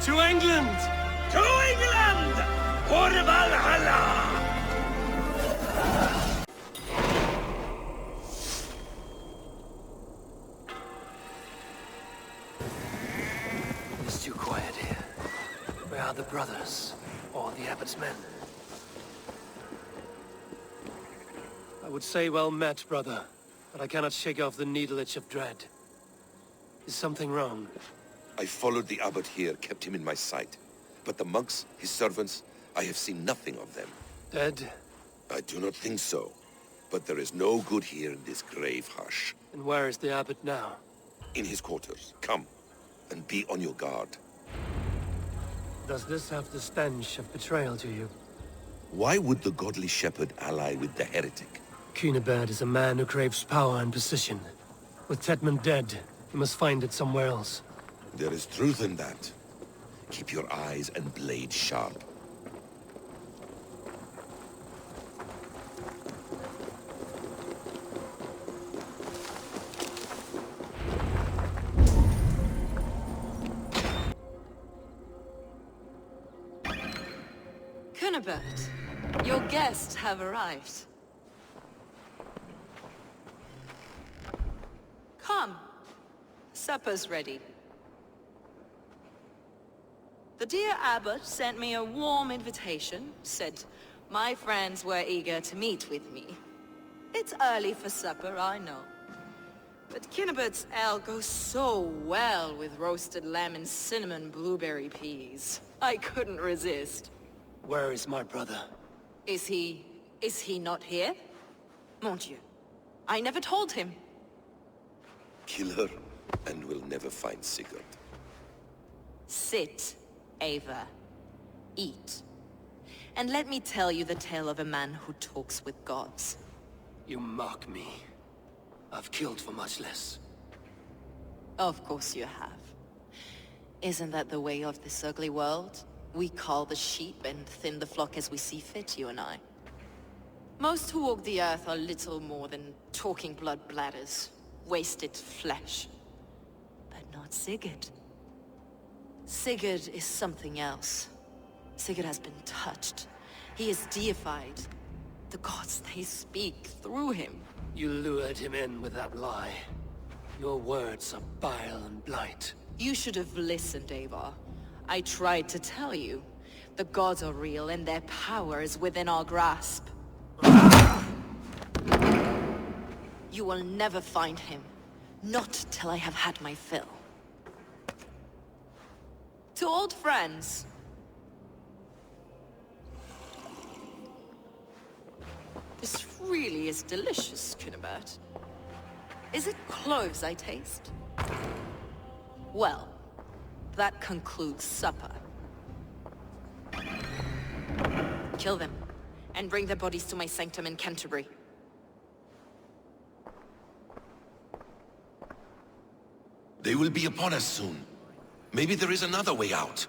To England! To England! For Valhalla! It's too quiet here. Where are the brothers? Or the abbot's men? I would say well met, brother, but I cannot shake off the needle itch of dread. Is something wrong? I followed the abbot here, kept him in my sight. But the monks, his servants, I have seen nothing of them. Dead? I do not think so. But there is no good here in this grave hush. And where is the abbot now? In his quarters. Come, and be on your guard. Does this have the stench of betrayal to you? Why would the godly shepherd ally with the heretic? Cunibert is a man who craves power and position. With Tedman dead, he must find it somewhere else. There is truth in that. Keep your eyes and blade sharp. Cunibert, your guests have arrived. Come. Supper's ready. The dear abbot sent me a warm invitation, said my friends were eager to meet with me. It's early for supper, I know. But Cunibert's ale goes so well with roasted lamb and cinnamon blueberry peas. I couldn't resist. Where is my brother? Is he not here? Mon Dieu, I never told him. Kill her, and we'll never find Sigurd. Sit, Eivor. Eat. And let me tell you the tale of a man who talks with gods. You mock me. I've killed for much less. Of course you have. Isn't that the way of this ugly world? We cull the sheep and thin the flock as we see fit, you and I. Most who walk the earth are little more than talking blood bladders, wasted flesh. But not Sigurd. Sigurd is something else. Sigurd has been touched. He is deified. The gods, they speak through him. You lured him in with that lie. Your words are bile and blight. You should have listened, Eivor. I tried to tell you. The gods are real and their power is within our grasp. You will never find him. Not till I have had my fill. To old friends. This really is delicious, Cunibert. Is it cloves I taste? Well, that concludes supper. Kill them, and bring their bodies to my sanctum in Canterbury. They will be upon us soon. Maybe there is another way out.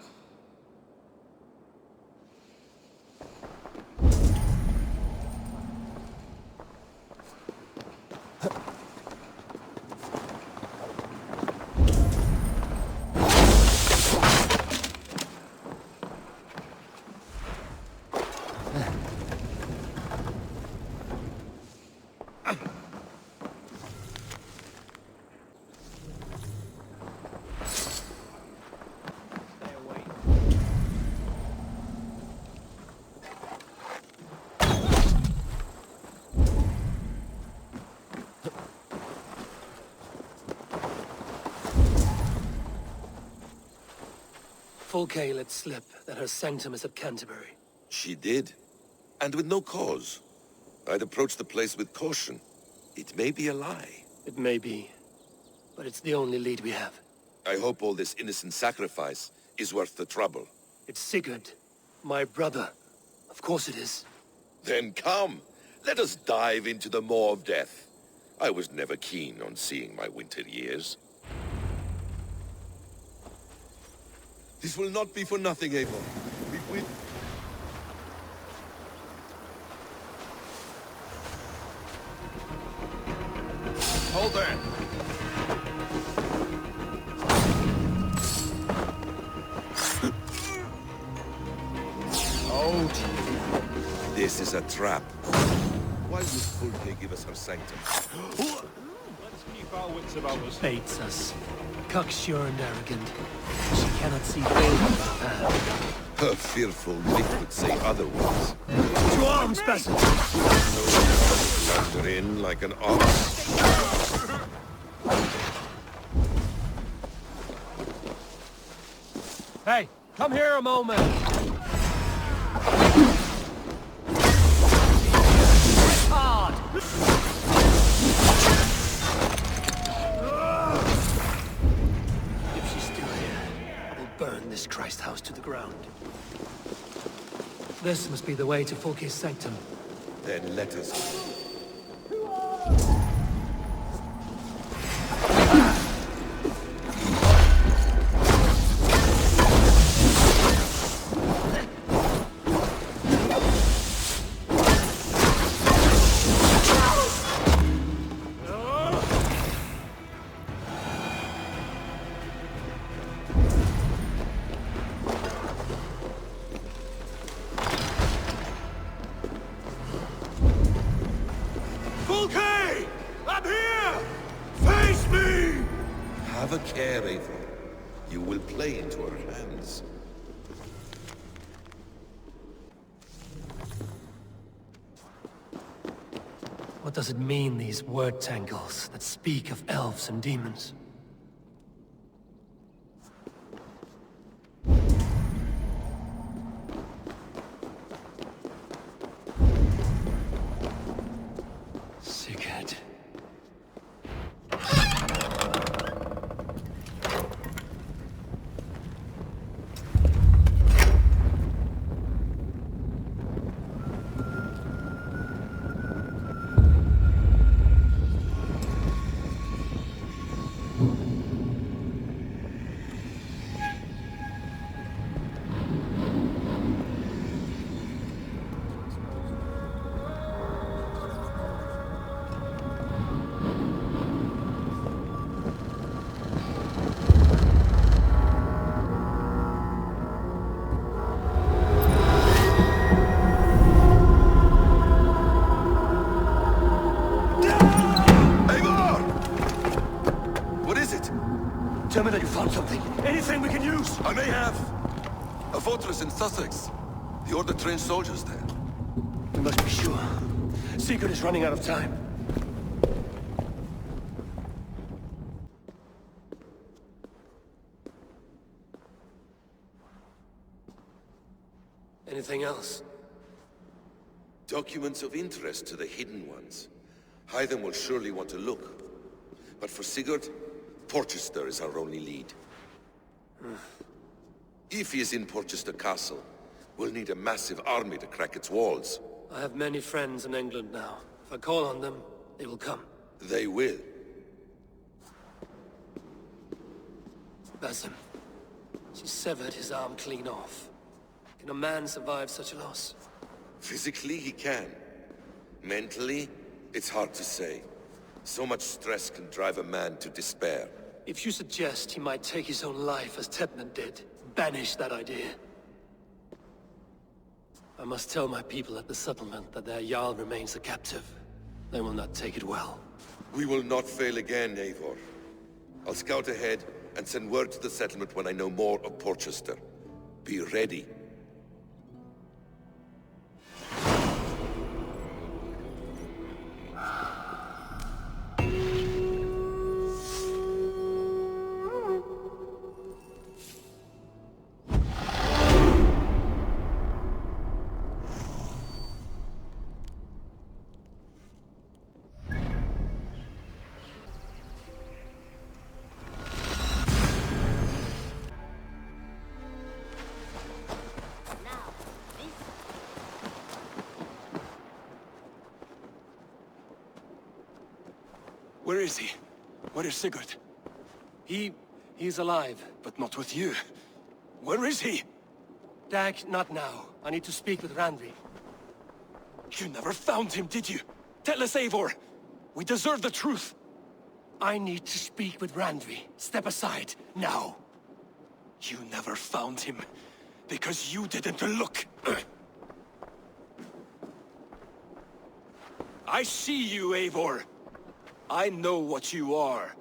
Fulke let slip that her sanctum is at Canterbury. She did. And with no cause. I'd approach the place with caution. It may be a lie. It may be, but it's the only lead we have. I hope all this innocent sacrifice is worth the trouble. It's Sigurd, my brother. Of course it is. Then come, let us dive into the maw of death. I was never keen on seeing my winter years. This will not be for nothing, Eivor. We... Hold there! This is a trap. Why would Fulke give us her sanctum? Let's keep our wits about us. Baits us. Cocksure and arrogant. She cannot see failure in her path. Her fearful wit would say otherwise. To arms, peasant! Wander in like an ox. Hey, come here a moment! Hard! If she's still here, I will burn this Christ house to the ground. This must be the way to Fulke's sanctum. Then let us go. Have a care, Eivor. You will play into her hands. What does it mean, these word tangles that speak of elves and demons? Sigurd. Tell me that you found something. Anything we can use. I may have. A fortress in Sussex. The Order trained soldiers there. We must be sure. Sigurd is running out of time. Anything else? Documents of interest to the hidden ones. Hythen will surely want to look. But for Sigurd, Porchester is our only lead. If he is in Porchester Castle, we'll need a massive army to crack its walls. I have many friends in England now. If I call on them, they will come. They will. Basim. She severed his arm clean off. Can a man survive such a loss? Physically, he can. Mentally, it's hard to say. So much stress can drive a man to despair. If you suggest he might take his own life as Tepman did, banish that idea. I must tell my people at the settlement that their Jarl remains a captive. They will not take it well. We will not fail again, Eivor. I'll scout ahead and send word to the settlement when I know more of Porchester. Be ready. Where is he? Where is Sigurd? He's alive. But not with you. Where is he? Dag, not now. I need to speak with Randvi. You never found him, did you? Tell us, Eivor. We deserve the truth. I need to speak with Randvi. Step aside, now. You never found him, because you didn't look. I see you, Eivor. I know what you are.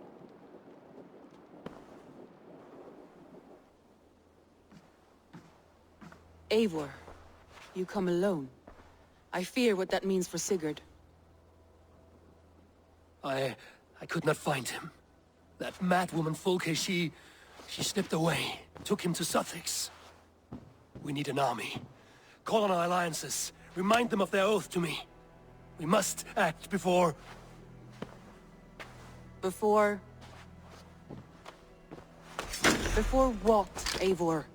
Eivor, you come alone. I fear what that means for Sigurd. I could not find him. That madwoman Folke, she slipped away, took him to Sussex. We need an army. Call on our alliances. Remind them of their oath to me. We must act before... Before what, Eivor?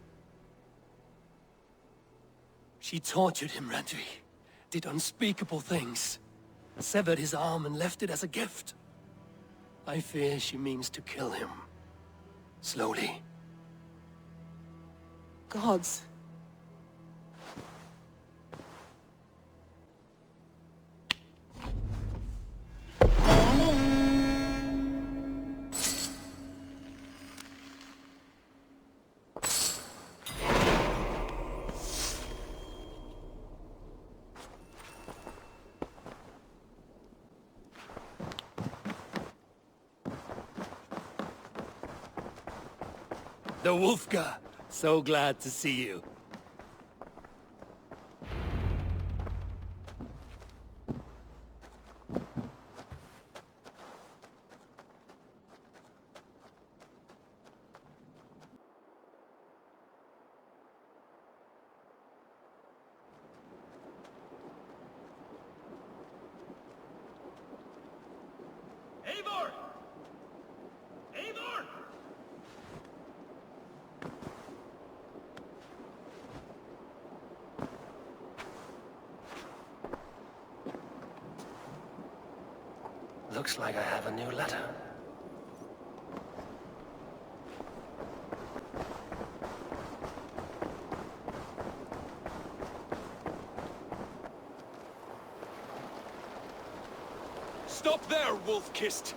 She tortured him, Randvi. Did unspeakable things. Severed his arm and left it as a gift. I fear she means to kill him. Slowly. Gods. The Wolfga! So glad to see you. Eivor! Eivor! Looks like I have a new letter. Stop there, Wolf-Kissed!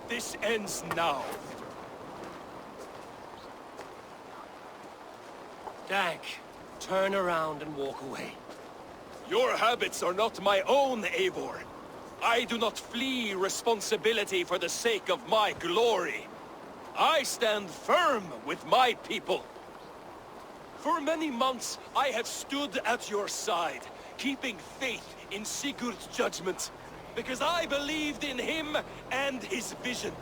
This ends now. Dag, turn around and walk away. Your habits are not my own, Eivor. I do not flee responsibility for the sake of my glory. I stand firm with my people. For many months, I have stood at your side, keeping faith in Sigurd's judgment, because I believed in him and his vision.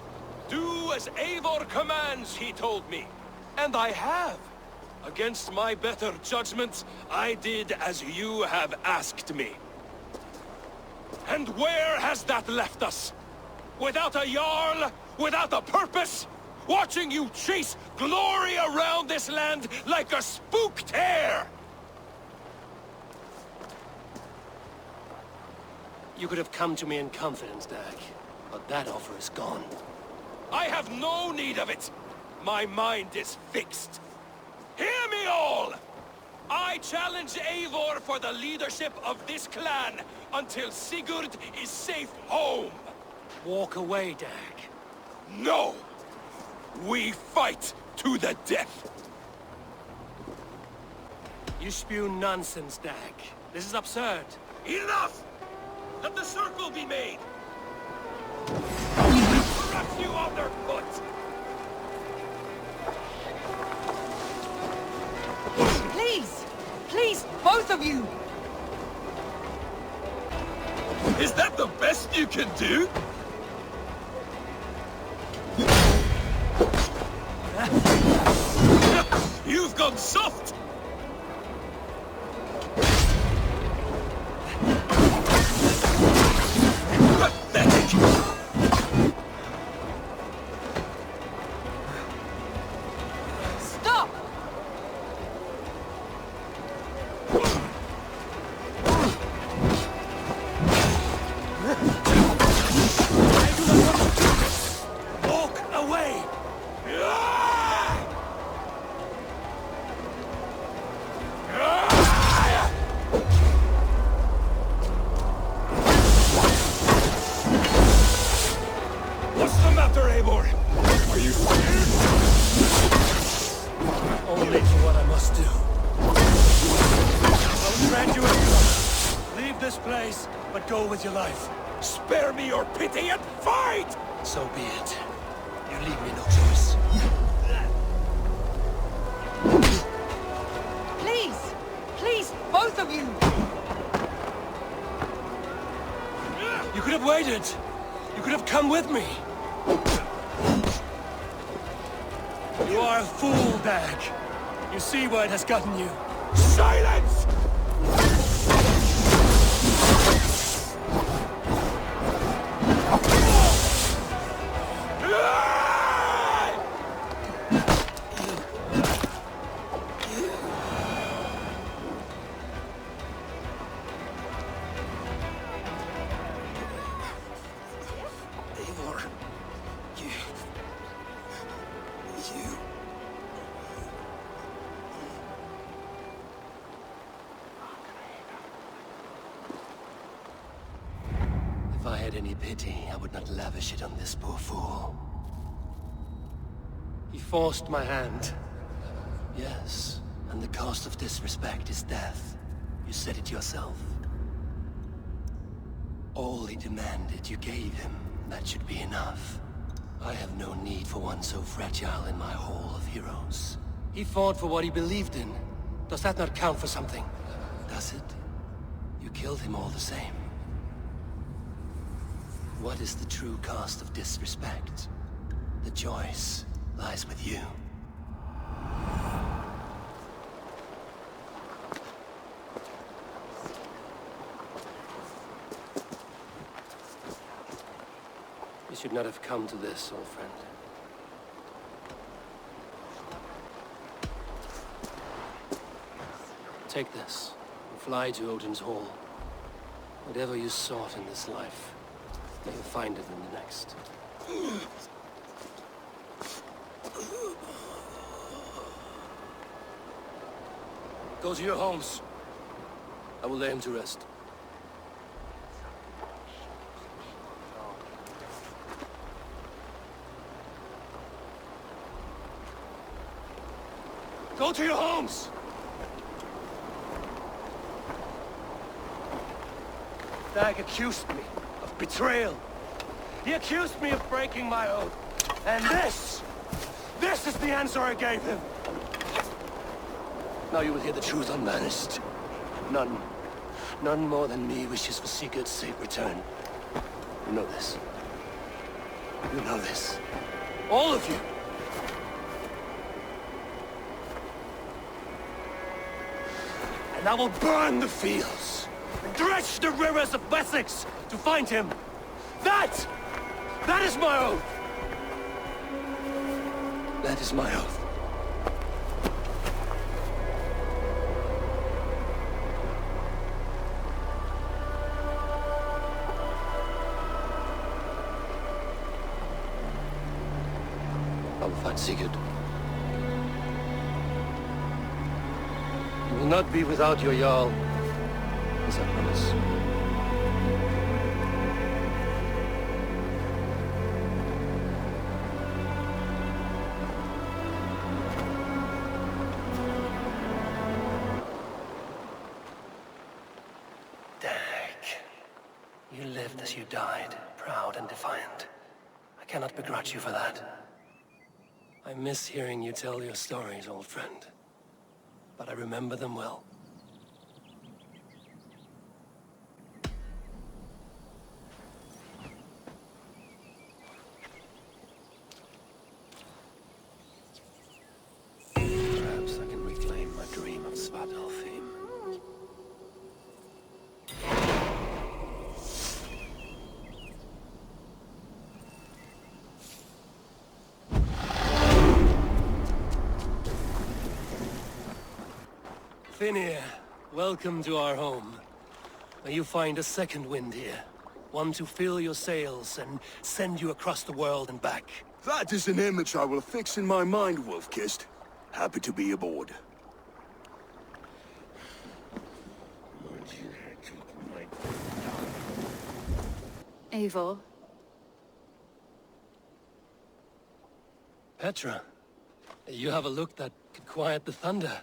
Do as Eivor commands, he told me. And I have. Against my better judgment, I did as you have asked me. And where has that left us? Without a Jarl? Without a purpose? Watching you chase glory around this land like a spooked hare! You could have come to me in confidence, Dag, but that offer is gone. I have no need of it! My mind is fixed. Hear me all! I challenge Eivor for the leadership of this clan until Sigurd is safe home! Walk away, Dag. No! We fight to the death! You spew nonsense, Dag. This is absurd. Enough! Let the circle be made! Crush you underfoot! Please! Please, both of you! Is that the best you can do? You've gone soft! Pathetic! Stop! Walk away! but go with your life. Spare me your pity and fight! So be it. You leave me no choice. Please! Please, both of you! You could have waited. You could have come with me. You are a fool, Dag. You see where it has gotten you. Silence! Eivor, you... If I had any pity, I would not lavish it on this poor fool. He forced my hand. Yes, and the cost of disrespect is death. You said it yourself. All he demanded, you gave him. That should be enough. I have no need for one so fragile in my hall of heroes. He fought for what he believed in. Does that not count for something? Does it? You killed him all the same. What is the true cost of disrespect? The choice lies with you. You should not have come to this, old friend. Take this, and fly to Odin's Hall. Whatever you sought in this life, may you find it in the next. Go to your homes. I will lay him to rest. Go to your homes! Dag accused me of betrayal. He accused me of breaking my oath. And this is the answer I gave him. Now you will hear the truth unmanaged. None more than me wishes for Sigurd's safe return. You know this. You know this. All of you. And I will burn the fields, and dredge the rivers of Wessex to find him. That is my oath. That is my oath. I will find Sigurd. You will not be without your Jarl, as I promise. You lived as you died, proud and defiant. I cannot begrudge you for that. I miss hearing you tell your stories, old friend. But I remember them well. Perhaps I can reclaim my dream of Svartalfheim. Finir, welcome to our home. May you find a second wind here. One to fill your sails and send you across the world and back. That is an image I will fix in my mind, Wolf-Kissed. Happy to be aboard. Eivor. Petra, you have a look that could quiet the thunder.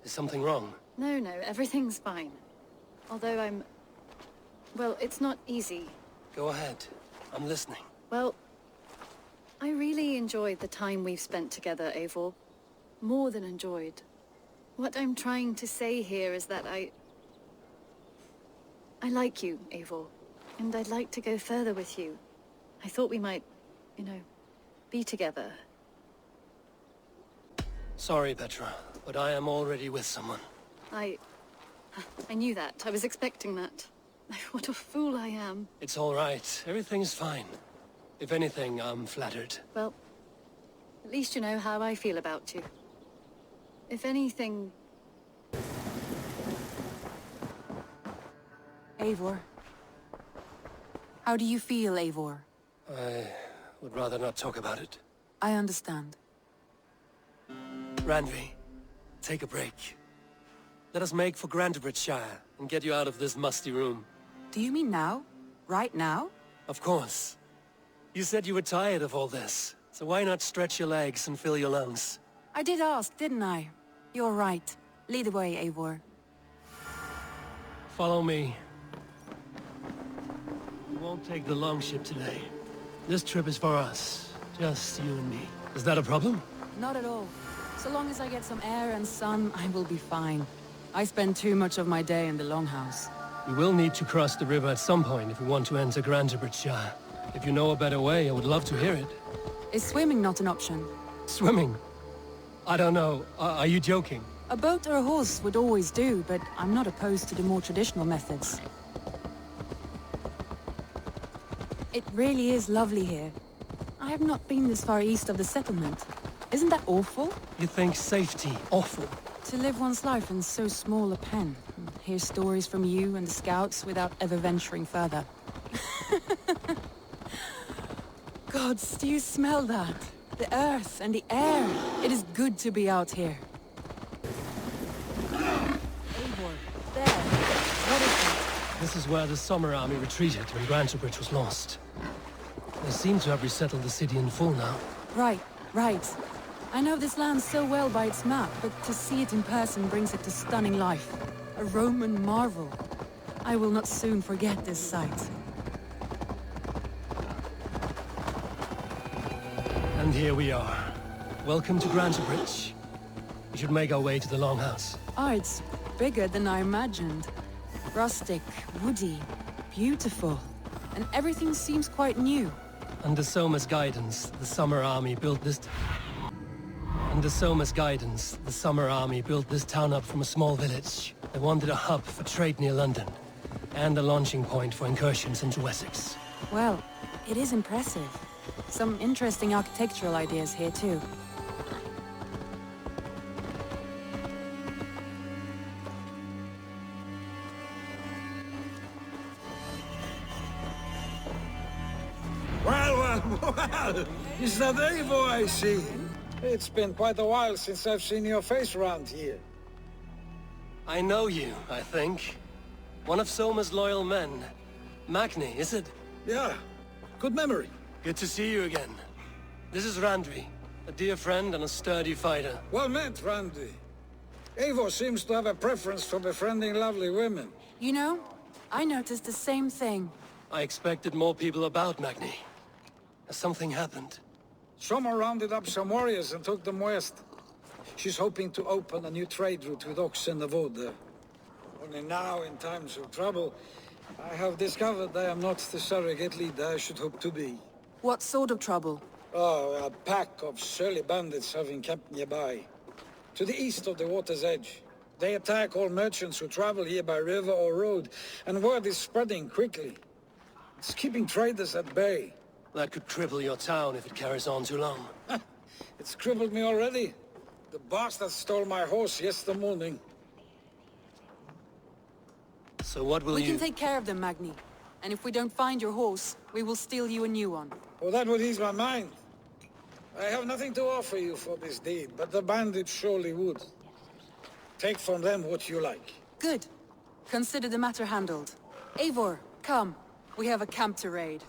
Is something wrong? No, everything's fine. Although I'm Well, it's not easy. Go ahead. I'm listening. Well, I really enjoyed the time we've spent together, Eivor. More than enjoyed. What I'm trying to say here is that I like you, Eivor. And I'd like to go further with you. I thought we might, you know, be together. Sorry, Petra, but I am already with someone. I knew that. I was expecting that. What a fool I am. It's all right. Everything's fine. If anything, I'm flattered. Well, at least you know how I feel about you. If anything... Eivor. How do you feel, Eivor? I would rather not talk about it. I understand. Randvi, take a break. Let us make for Grantebridge'e and get you out of this musty room. Do you mean now? Right now? Of course. You said you were tired of all this, so why not stretch your legs and fill your lungs? I did ask, didn't I? You're right. Lead the way, Eivor. Follow me. We won't take the longship today. This trip is for us. Just you and me. Is that a problem? Not at all. So long as I get some air and sun, I will be fine. I spend too much of my day in the longhouse. We will need to cross the river at some point if we want to enter Grantebridge'e. If you know a better way, I would love to hear it. Is swimming not an option? Swimming? I don't know. Are you joking? A boat or a horse would always do, but I'm not opposed to the more traditional methods. It really is lovely here. I have not been this far east of the settlement. Isn't that awful? You think safety awful? To live one's life in so small a pen, and hear stories from you and the scouts without ever venturing further. Gods, do you smell that? The earth and the air. It is good to be out here. Eivor, there. What is that? This is where the Summer Army retreated when Grantebridge was lost. They seem to have resettled the city in full now. Right, right. I know this land so well by its map, but to see it in person brings it to stunning life. A Roman marvel. I will not soon forget this sight. And here we are. Welcome to Grantebridge. We should make our way to the Longhouse. Oh, it's bigger than I imagined. Rustic, woody, beautiful. And everything seems quite new. Under Soma's guidance, the Summer Army built this... Under Soma's guidance, the Summer Army built this town up from a small village. They wanted a hub for trade near London, and a launching point for incursions into Wessex. Well, it is impressive. Some interesting architectural ideas here, too. Well, is that Eivor I see? It's been quite a while since I've seen your face around here. I know you, I think. One of Soma's loyal men. Magni, is it? Yeah, good memory. Good to see you again. This is Randvi, a dear friend and a sturdy fighter. Well met, Randvi. Eivor seems to have a preference for befriending lovely women. You know, I noticed the same thing. I expected more people about Magni. Has something happened? Soma rounded up some warriors and took them west. She's hoping to open a new trade route with oxen and wood there. Only now, in times of trouble, I have discovered I am not the surrogate leader I should hope to be. What sort of trouble? Oh, a pack of surly bandits have encamped nearby. To the east of the water's edge. They attack all merchants who travel here by river or road, and word is spreading quickly. It's keeping traders at bay. That could cripple your town if it carries on too long. It's crippled me already. The bastard stole my horse yesterday morning. So what will We you... can take care of them, Magni. And if we don't find your horse, we will steal you a new one. Oh, that would ease my mind. I have nothing to offer you for this deed, but the bandits surely would. Take from them what you like. Good. Consider the matter handled. Eivor, come. We have a camp to raid.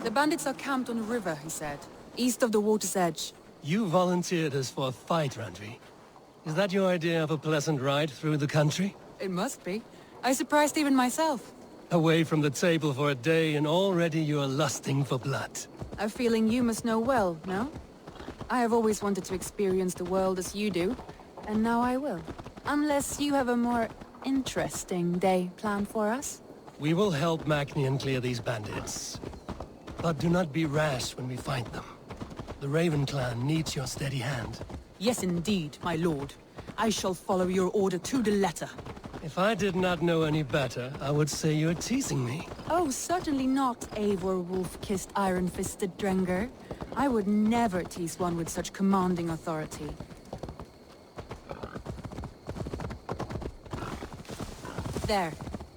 The bandits are camped on a river, he said. East of the water's edge. You volunteered us for a fight, Randvi. Is that your idea of a pleasant ride through the country? It must be. I surprised even myself. Away from the table for a day and already you're lusting for blood. A feeling you must know well, no? I have always wanted to experience the world as you do, and now I will. Unless you have a more interesting day planned for us? We will help Magnian clear these bandits. But do not be rash when we find them. The Raven clan needs your steady hand. Yes, indeed, my lord. I shall follow your order to the letter. If I did not know any better, I would say you're teasing me. Oh, certainly not, Eivor wolf-kissed iron-fisted Drenger. I would never tease one with such commanding authority. There,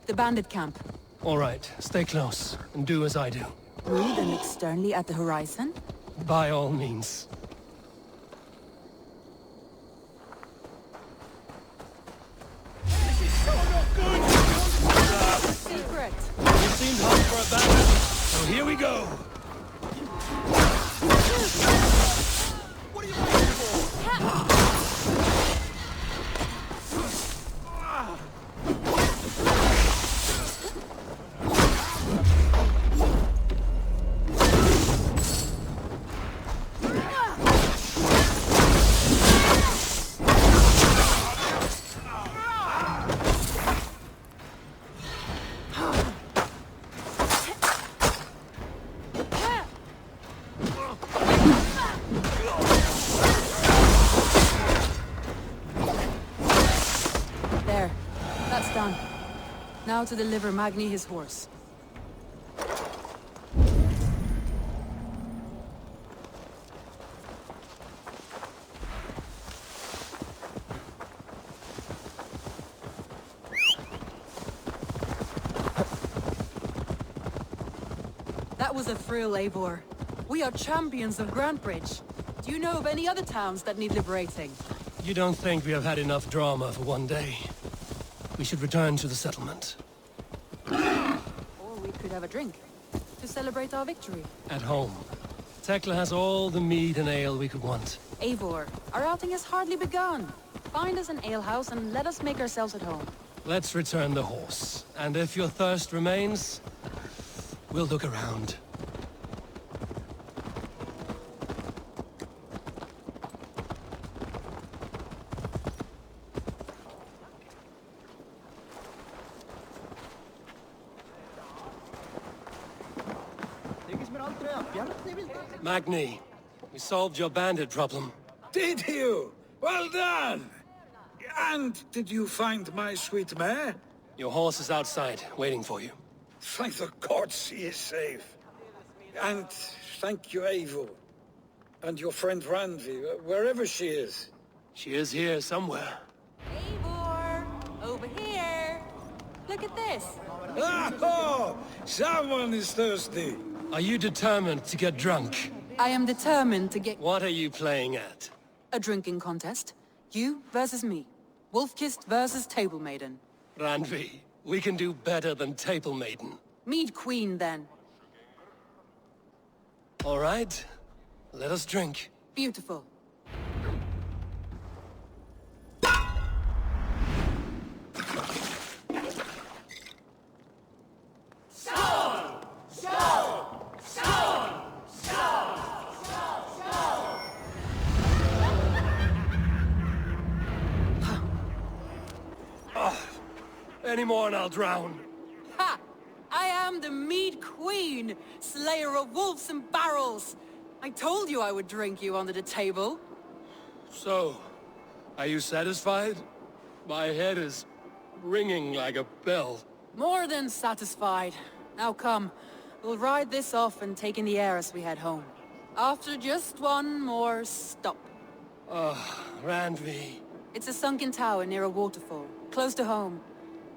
the bandit camp. All right, stay close, and do as I do. Rude and look sternly at the horizon? By all means. Secret! It seemed hard for a bandit, so here we go. What are you waiting for? There. That's done. Now to deliver Magni his horse. That was a thrill, Eivor. We are champions of Grantebridge. Do you know of any other towns that need liberating? You don't think we have had enough drama for one day? We should return to the settlement. Or we could have a drink, to celebrate our victory. At home. Dag'la has all the mead and ale we could want. Eivor, our outing has hardly begun. Find us an alehouse and let us make ourselves at home. Let's return the horse. And if your thirst remains, we'll look around. Magni, we solved your bandit problem. Did you? Well done! And did you find my sweet mare? Your horse is outside, waiting for you. Thank the gods he is safe. And thank you, Eivor. And your friend Randvi, wherever she is. She is here somewhere. Eivor! Over here! Look at this! Oh! Someone is thirsty! Are you determined to get drunk? I am determined to get What are you playing at? a drinking contest. You versus me. Wolf-kissed versus Table Maiden. Randvi, we can do better than Table Maiden. Mead Queen, then. All right, let us drink. Beautiful. Any more and I'll drown. Ha! I am the Mead Queen, slayer of wolves and barrels. I told you I would drink you under the table. So, are you satisfied? My head is ringing like a bell. More than satisfied. Now come, we'll ride this off and take in the air as we head home. After just one more stop. Randvi. It's a sunken tower near a waterfall, close to home.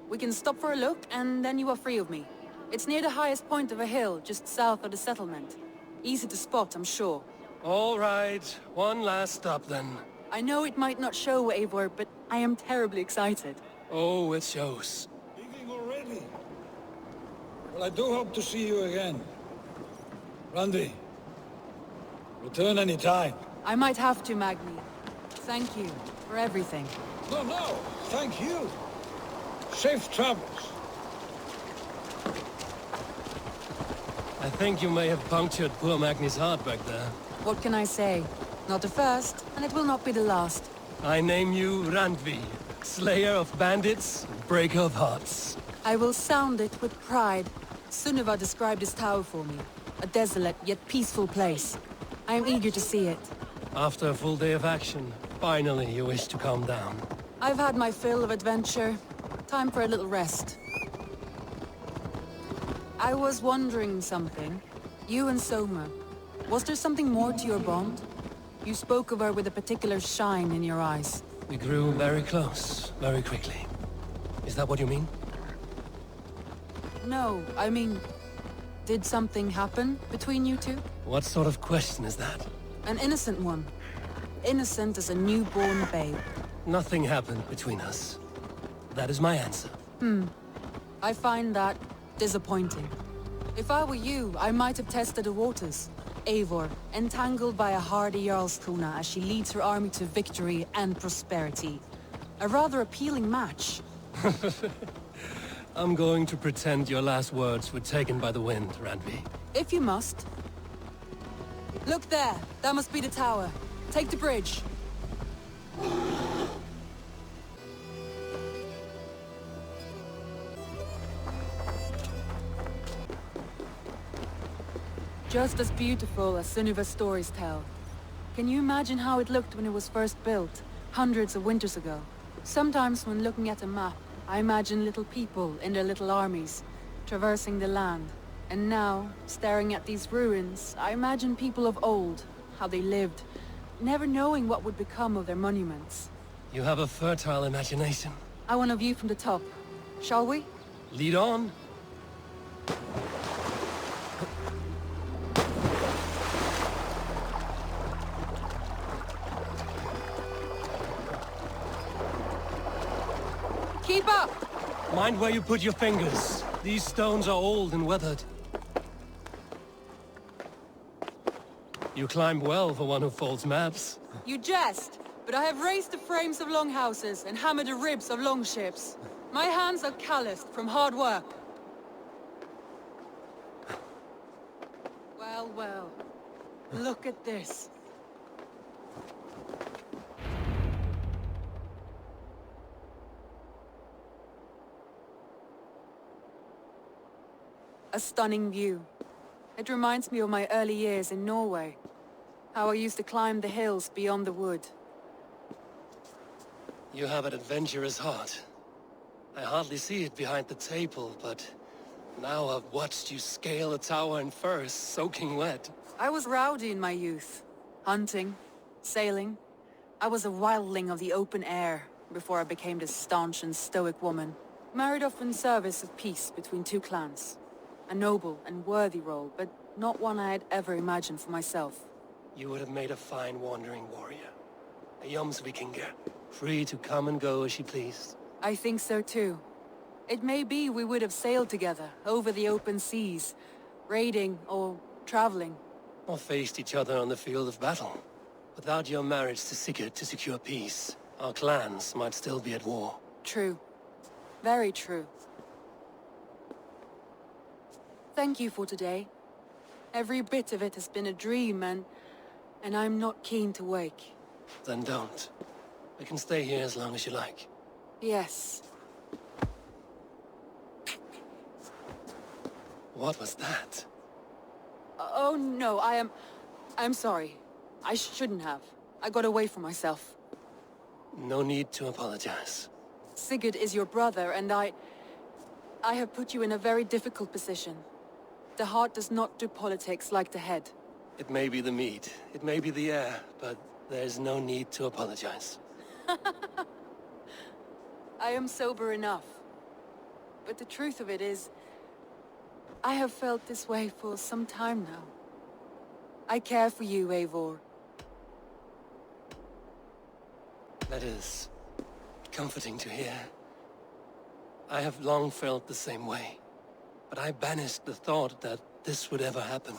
We can stop for a look, and then you are free of me. It's near the highest point of a hill, just south of the settlement. Easy to spot, I'm sure. All right, one last stop then. I know it might not show, Eivor, but I am terribly excited. Oh, it shows. Evening already? Well, I do hope to see you again. Randvi, return any time. I might have to, Magni. Thank you for everything. No, no, thank you. Safe travels. I think you may have punctured poor Magni's heart back there. What can I say? Not the first, and it will not be the last. I name you Randvi, slayer of bandits, breaker of hearts. I will sound it with pride. Sunniva described this tower for me. A desolate yet peaceful place. I am eager to see it. After a full day of action, finally you wish to calm down. I've had my fill of adventure. Time for a little rest. I was wondering something. You and Soma. Was there something more to your bond? You spoke of her with a particular shine in your eyes. We grew very close, very quickly. Is that what you mean? No, I mean... Did something happen between you two? What sort of question is that? An innocent one. Innocent as a newborn babe. Nothing happened between us. That is my answer. I find that disappointing. If I were you, I might have tested the waters. Eivor, entangled by a hardy Jarlskona as she leads her army to victory and prosperity. A rather appealing match. I'm going to pretend your last words were taken by the wind, Randvi. If you must. Look there! That must be the tower. Take the bridge. Just as beautiful as Sunniva's stories tell. Can you imagine how it looked when it was first built, hundreds of winters ago? Sometimes when looking at a map, I imagine little people in their little armies, traversing the land. And now, staring at these ruins, I imagine people of old, how they lived, never knowing what would become of their monuments. You have a fertile imagination. I want a view from the top. Shall we? Lead on. Keep up! Mind where you put your fingers. These stones are old and weathered. You climb well for one who folds maps. You jest, but I have raised the frames of longhouses and hammered the ribs of longships. My hands are calloused from hard work. Well, well. Look at this. A stunning view. It reminds me of my early years in Norway. How I used to climb the hills beyond the wood. You have an adventurous heart. I hardly see it behind the table, but now I've watched you scale a tower in furs, soaking wet. I was rowdy in my youth. Hunting, sailing. I was a wildling of the open air before I became this staunch and stoic woman. Married off in service of peace between two clans. A noble and worthy role, but not one I had ever imagined for myself. You would have made a fine wandering warrior. A Jomsvikinger, free to come and go as she pleased. I think so too. It may be we would have sailed together over the open seas, raiding or traveling. Or faced each other on the field of battle. Without your marriage to Sigurd to secure peace, our clans might still be at war. True. Very true. Thank you for today. Every bit of it has been a dream, and I'm not keen to wake. Then don't. I can stay here as long as you like. Yes. What was that? Oh no, I'm sorry. I shouldn't have. I got away from myself. No need to apologize. Sigurd is your brother, and I have put you in a very difficult position. The heart does not do politics like the head. It may be the meat, it may be the air, but there's no need to apologize. I am sober enough. But the truth of it is, I have felt this way for some time now. I care for you, Eivor. That is comforting to hear. I have long felt the same way, but I banished the thought that this would ever happen.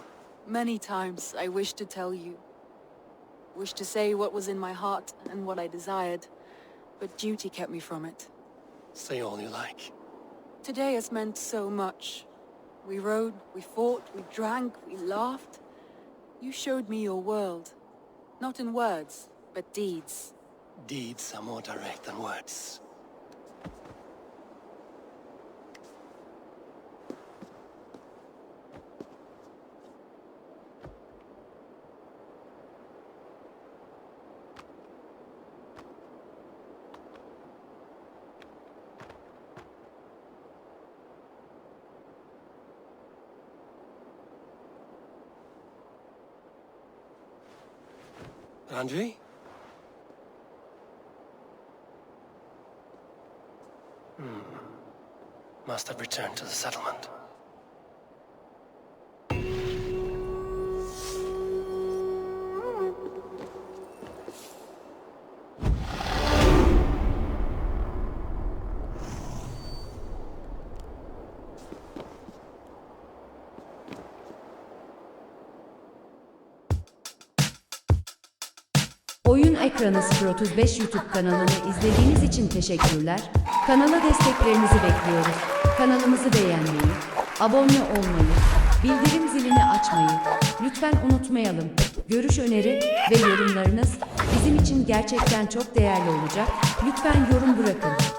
Many times I wish to tell you. Wished to say what was in my heart and what I desired, but duty kept me from it. Say all you like. Today has meant so much. We rode, we fought, we drank, we laughed. You showed me your world. Not in words, but deeds. Deeds are more direct than words. Randvi? Must have returned to the settlement. Oyun Ekranı 035 YouTube kanalını izlediğiniz için teşekkürler. Kanala desteklerinizi bekliyoruz. Kanalımızı beğenmeyi, abone olmayı, bildirim zilini açmayı lütfen unutmayalım. Görüş, öneri ve yorumlarınız bizim için gerçekten çok değerli olacak. Lütfen yorum bırakın.